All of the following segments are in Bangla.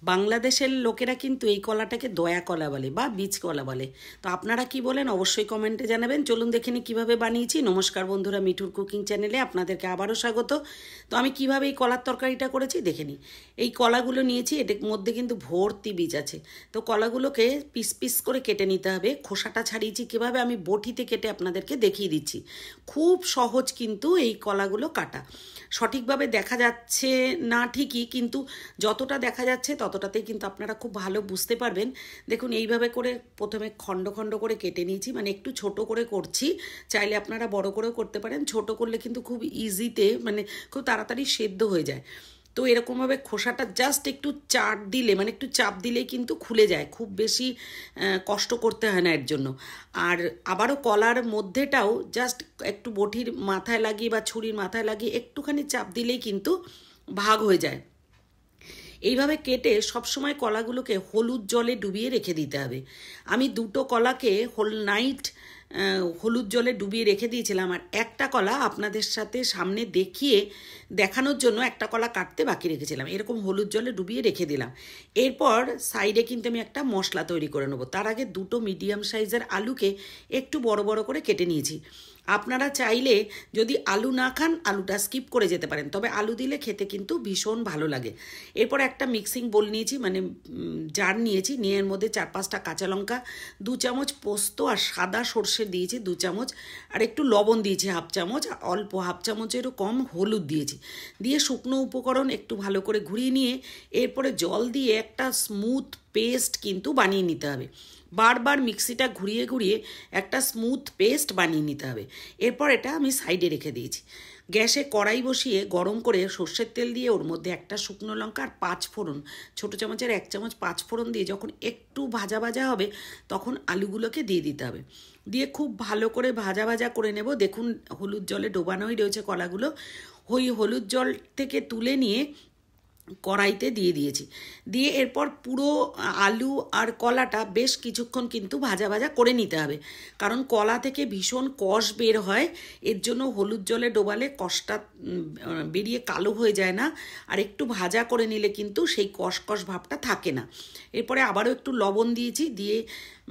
বাংলাদেশের লোকেরা কিন্তু এই কলাটাকে দয়া কলা বলে বা বীজ কলা বলে। তো আপনারা কি বলেন অবশ্যই কমেন্টে জানাবেন। চলুন দেখে নিই কীভাবে বানিয়েছি। নমস্কার বন্ধুরা, মিঠুর কুকিং চ্যানেলে আপনাদেরকে আবারও স্বাগত। তো আমি কিভাবে এই কলার তরকারিটা করেছি দেখে নিই। এই কলাগুলো নিয়েছি, এটার মধ্যে কিন্তু ভর্তি বীজ আছে। তো কলাগুলোকে পিস পিস করে কেটে নিতে হবে। খোসাটা ছাড়িয়েছি কীভাবে আমি বটিতে কেটে আপনাদেরকে দেখিয়ে দিচ্ছি। খুব সহজ কিন্তু এই কলাগুলো কাটা। সঠিকভাবে দেখা যাচ্ছে না ঠিকই, কিন্তু যতটা দেখা যাচ্ছে ততটাতেই কিন্তু আপনারা খুব ভালো বুঝতে পারবেন। দেখুন এইভাবে করে প্রথমে খণ্ড খণ্ড করে কেটে নিয়েছি, মানে একটু ছোট করে করছি। চাইলে আপনারা বড় করেও করতে পারেন। ছোট করলে কিন্তু খুব ইজিতে মানে খুব তাড়াতাড়ি সেদ্ধ হয়ে যায়। তো এরকমভাবে খোসাটা জাস্ট একটু চাপ দিলে, মানে একটু চাপ দিলেই কিন্তু খুলে যায়। খুব বেশি কষ্ট করতে হয় না এর জন্য। আর আবারও কলার মধ্যেটাও জাস্ট একটু বটির মাথায় লাগিয়ে বা ছুরির মাথায় লাগিয়ে একটুখানি চাপ দিলেই কিন্তু ভাগ হয়ে যায়। এইভাবে কেটে সবসময় কলাগুলোকে হলুদ জলে ডুবিয়ে রেখে দিতে হবে। আমি দুটো কলাকে হোল নাইট হলুদ জলে ডুবিয়ে রেখে দিয়েছিলাম, আর একটা কলা আপনাদের সাথে সামনে দেখানোর জন্য একটা কলা কাটতে বাকি রেখেছিলাম। এরকম হলুদ জলে ডুবিয়ে রেখে দিলাম। এরপর সাইডে কিন্তু আমি একটা মশলা তৈরি করে নেবো। তার আগে দুটো মিডিয়াম সাইজের আলুকে একটু বড় বড় করে কেটে নিয়েছি। আপনারা চাইলে যদি আলু না খান আলুটা স্কিপ করে যেতে পারেন, তবে আলু দিলে খেতে কিন্তু ভীষণ ভালো লাগে। এরপর একটা মিক্সিং বোল নিয়েছি, মানে জার নিয়েছি, নিয়ে এর মধ্যে 4-5টা কাঁচা লঙ্কা, 2 চামচ পোস্ত আর সাদা সর্ষে দিয়েছি 2 চামচ, আর একটু লবণ দিয়েছি 1/2 চামচ, অল্প 1/2 চামচেরও কম হলুদ দিয়েছি। দিয়ে শুকনো উপকরণ একটু ভালো করে ঘুরিয়ে নিয়ে এরপরে জল দিয়ে একটা স্মুথ পেস্ট কিন্তু বানিয়ে নিতে হবে। বারবার মিক্সিটা ঘুরিয়ে ঘুরিয়ে একটা স্মুথ পেস্ট বানিয়ে নিতে হবে। এরপর এটা আমি সাইডে রেখে দিয়েছি। গ্যাসে কড়াই বসিয়ে গরম করে সর্ষের তেল দিয়ে ওর মধ্যে একটা শুকনো লঙ্কা আর 5 ফোড়ন, ছোটো চামচের 1 চামচ 5 ফোড়ন দিয়ে যখন একটু ভাজা ভাজা হবে তখন আলুগুলোকে দিয়ে দিতে হবে। দিয়ে খুব ভালো করে ভাজা ভাজা করে নেব। দেখুন হলুদ জলে ডোবানোই রয়েছে কলাগুলো। ওই হলুদ জল থেকে তুলে নিয়ে কড়াইতে দিয়ে দিয়েছি। দিয়ে এরপর পুরো আলু আর কলাটা বেশ কিছুক্ষণ কিন্তু ভাজা ভাজা করে নিতে হবে, কারণ কলা থেকে ভীষণ কষ বের হয়। এর জন্য হলুদ জলে ডোবালে কষটা বেরিয়ে কালো হয়ে যায় না, আর একটু ভাজা করে নিলে কিন্তু সেই কষ ভাবটা থাকে না। এরপরে আবারও একটু লবণ দিয়েছি, দিয়ে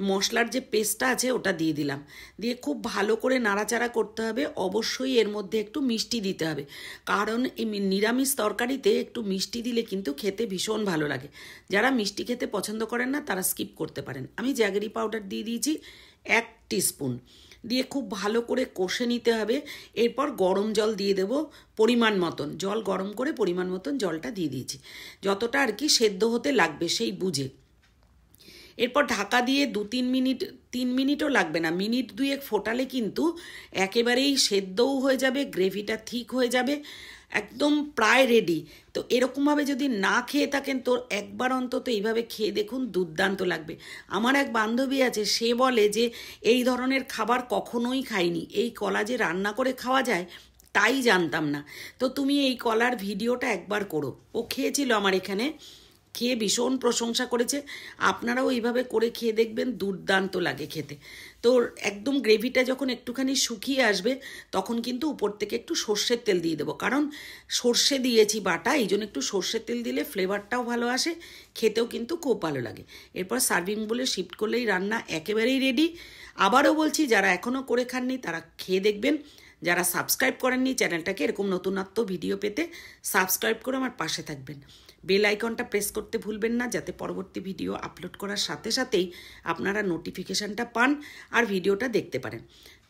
মশলার যে পেস্টটা আছে ওটা দিয়ে দিলাম। দিয়ে খুব ভালো করে নাড়াচাড়া করতে হবে। অবশ্যই এর মধ্যে একটু মিষ্টি দিতে হবে, কারণ এই নিরামিষ তরকারিতে একটু মিষ্টি দিলে কিন্তু খেতে ভীষণ ভালো লাগে। যারা মিষ্টি খেতে পছন্দ করেন না তারা স্কিপ করতে পারেন। আমি জ্যাগেরি পাউডার দিয়ে দিয়েছি 1 টিস্পুন। দিয়ে খুব ভালো করে কষে নিতে হবে। এরপর গরম জল দিয়ে দেব পরিমাণ মতন। জল গরম করে পরিমাণ মতন জলটা দিয়ে দিয়েছি, যতটা আর কি সেদ্ধ হতে লাগবে সেই বুঝে। এরপর ঢাকা দিয়ে 2-3 মিনিট, 3 মিনিটও লাগবে না, মিনিট 2 ফোটালে কিন্তু একেবারেই সেদ্ধও হয়ে যাবে, গ্রেভিটা ঠিক হয়ে যাবে, একদম প্রায় রেডি। তো এরকমভাবে যদি না খেয়ে থাকেন তো একবার অন্তত এইভাবে খেয়ে দেখুন, দুর্দান্ত লাগবে। আমার এক বান্ধবী আছে, সে বলে যে এই ধরনের খাবার কখনোই খাইনি, এই কলা যে রান্না করে খাওয়া যায় তাই জানতাম না। তো তুমি এই কলার ভিডিওটা একবার করো। ও খেয়েছিল আমার এখানে, খেয়ে ভীষণ প্রশংসা করেছে। আপনারাও এইভাবে করে খেয়ে দেখবেন, দুর্দান্ত লাগে খেতে। তো একদম গ্রেভিটা যখন একটুখানি শুকিয়ে আসবে তখন কিন্তু উপর থেকে একটু সর্ষের তেল দিয়ে দেবো, কারণ সর্ষে দিয়েছি বাটা, এই জন্য একটু সর্ষের তেল দিলে ফ্লেভারটাও ভালো আসে, খেতেও কিন্তু খুব ভালো লাগে। এরপর সার্ভিং বলে শিফট করলেই রান্না একেবারেই রেডি। আবারও বলছি, যারা এখনও করে খাননি তারা খেয়ে দেখবেন। যারা সাবস্ক্রাইব করেননি চ্যানেলটাকে এরকম নতুনত্ব ভিডিও পেতে সাবস্ক্রাইব করে আমার পাশে থাকবেন। বেল আইকনটা প্রেস করতে ভুলবেন না, যাতে পরবর্তী ভিডিও আপলোড করার সাথে সাথেই আপনারা নোটিফিকেশানটা পান আর ভিডিওটা দেখতে পারেন।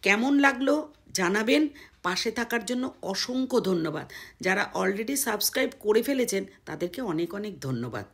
কেমন লাগলো জানাবেন। পাশে থাকার জন্য অসংখ্য ধন্যবাদ। যারা অলরেডি সাবস্ক্রাইব করে ফেলেছেন তাদেরকে অনেক অনেক ধন্যবাদ।